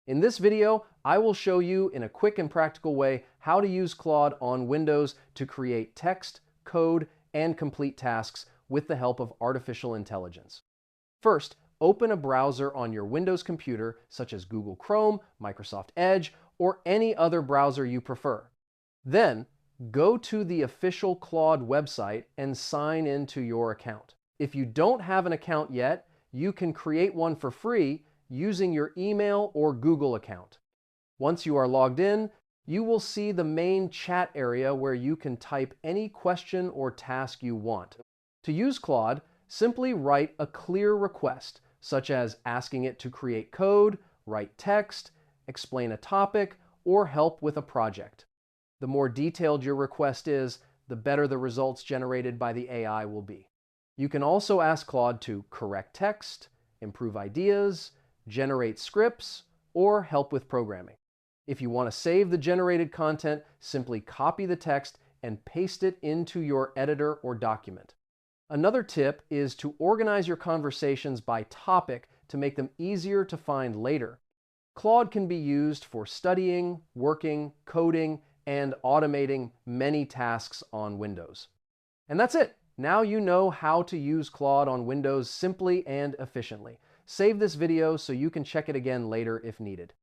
In this video, I will show you in a quick and practical way how to use Claude on Windows to create text, code, and complete tasks with the help of artificial intelligence. First, open a browser on your Windows computer, such as Google Chrome, Microsoft Edge, or any other browser you prefer. Then, go to the official Claude website and sign into your account. If you don't have an account yet, you can create one for free using your email or Google account. Once you are logged in, you will see the main chat area where you can type any question or task you want. To use Claude, simply write a clear request, such as asking it to create code, write text, explain a topic, or help with a project. The more detailed your request is, the better the results generated by the AI will be. You can also ask Claude to correct text, improve ideas, generate scripts, or help with programming. If you want to save the generated content, simply copy the text and paste it into your editor or document. Another tip is to organize your conversations by topic to make them easier to find later. Claude can be used for studying, working, coding, and automating many tasks on Windows. And that's it. Now you know how to use Claude on Windows simply and efficiently. Save this video so you can check it again later if needed.